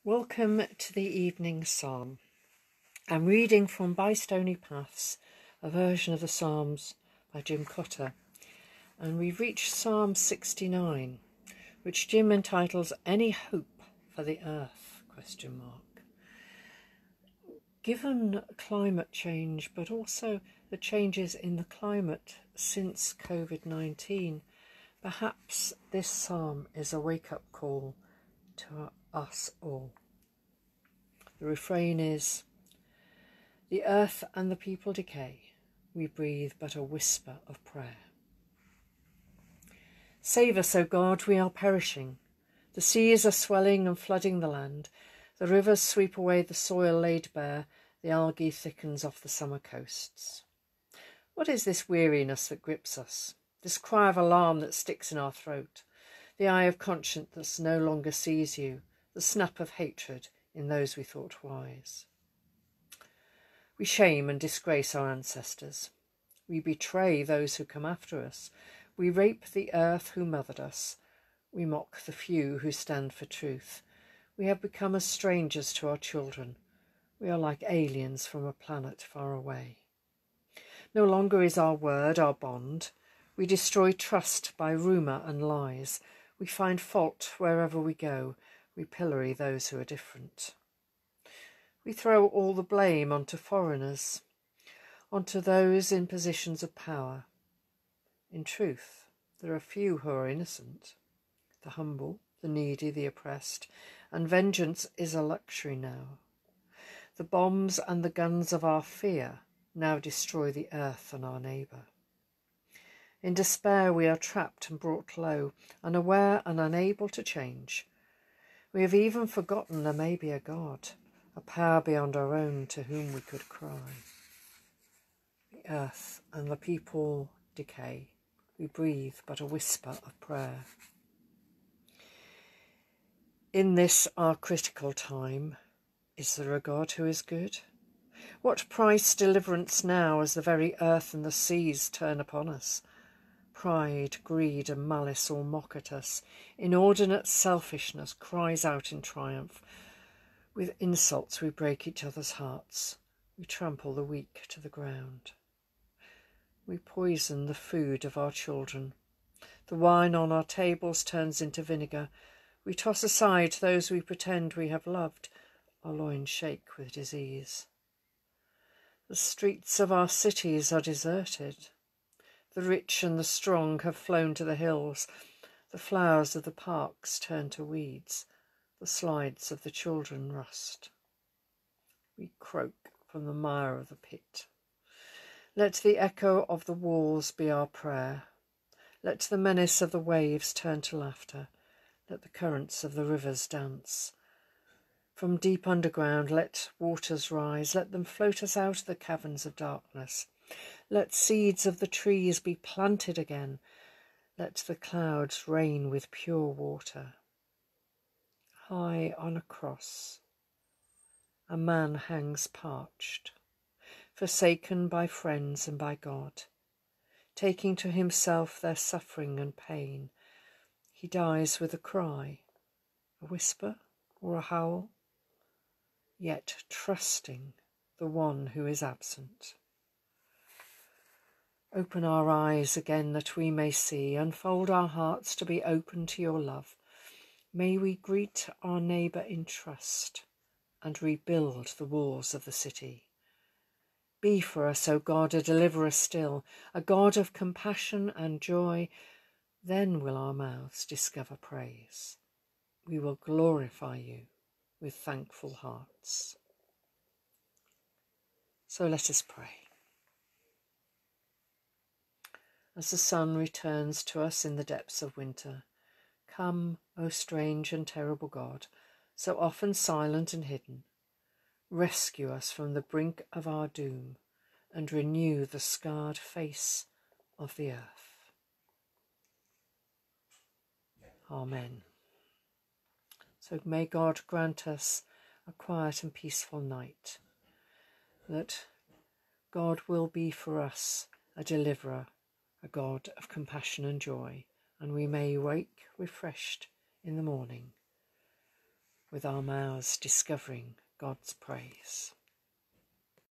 Welcome to the evening psalm. I'm reading from By Stony Paths, a version of the Psalms by Jim Cotter, and we've reached Psalm 69, which Jim entitles Any Hope for the Earth? Given climate change, but also the changes in the climate since COVID-19, perhaps this psalm is a wake-up call to us all. The refrain is, "The earth and the people decay, we breathe but a whisper of prayer." Save us, O God, we are perishing. The seas are swelling and flooding the land. The rivers sweep away the soil laid bare. The algae thickens off the summer coasts. What is this weariness that grips us? This cry of alarm that sticks in our throat? The eye of conscience that no longer sees you? The snap of hatred in those we thought wise? We shame and disgrace our ancestors. We betray those who come after us. We rape the earth who mothered us. We mock the few who stand for truth. We have become as strangers to our children. We are like aliens from a planet far away. No longer is our word our bond. We destroy trust by rumour and lies. We find fault wherever we go. We pillory those who are different. We throw all the blame onto foreigners, onto those in positions of power. In truth, there are few who are innocent. The humble, the needy, the oppressed, and vengeance is a luxury now. The bombs and the guns of our fear now destroy the earth and our neighbour. In despair we are trapped and brought low, unaware and unable to change. We have even forgotten there may be a God, a power beyond our own to whom we could cry. The earth and the people decay. We breathe but a whisper of prayer. In this our critical time, is there a God who is good? What price deliverance now as the very earth and the seas turn upon us? Pride, greed and malice all mock at us. Inordinate selfishness cries out in triumph. With insults we break each other's hearts. We trample the weak to the ground. We poison the food of our children. The wine on our tables turns into vinegar. We toss aside those we pretend we have loved. Our loins shake with disease. The streets of our cities are deserted. The rich and the strong have flown to the hills. The flowers of the parks turn to weeds. The slides of the children rust. We croak from the mire of the pit. Let the echo of the walls be our prayer. Let the menace of the waves turn to laughter. Let the currents of the rivers dance. From deep underground let waters rise. Let them float us out of the caverns of darkness. Let seeds of the trees be planted again. Let the clouds rain with pure water. High on a cross, a man hangs parched, forsaken by friends and by God, taking to himself their suffering and pain. He dies with a cry, a whisper or a howl, yet trusting the one who is absent. Open our eyes again that we may see, unfold our hearts to be open to your love. May we greet our neighbour in trust and rebuild the walls of the city. Be for us, O God, a deliverer still, a God of compassion and joy. Then will our mouths discover praise. We will glorify you with thankful hearts. So let us pray. As the sun returns to us in the depths of winter, come, O strange and terrible God, so often silent and hidden. Rescue us from the brink of our doom and renew the scarred face of the earth. Amen. So may God grant us a quiet and peaceful night, that God will be for us a deliverer, a God of compassion and joy, and we may wake refreshed in the morning. with our mouths discovering God's praise.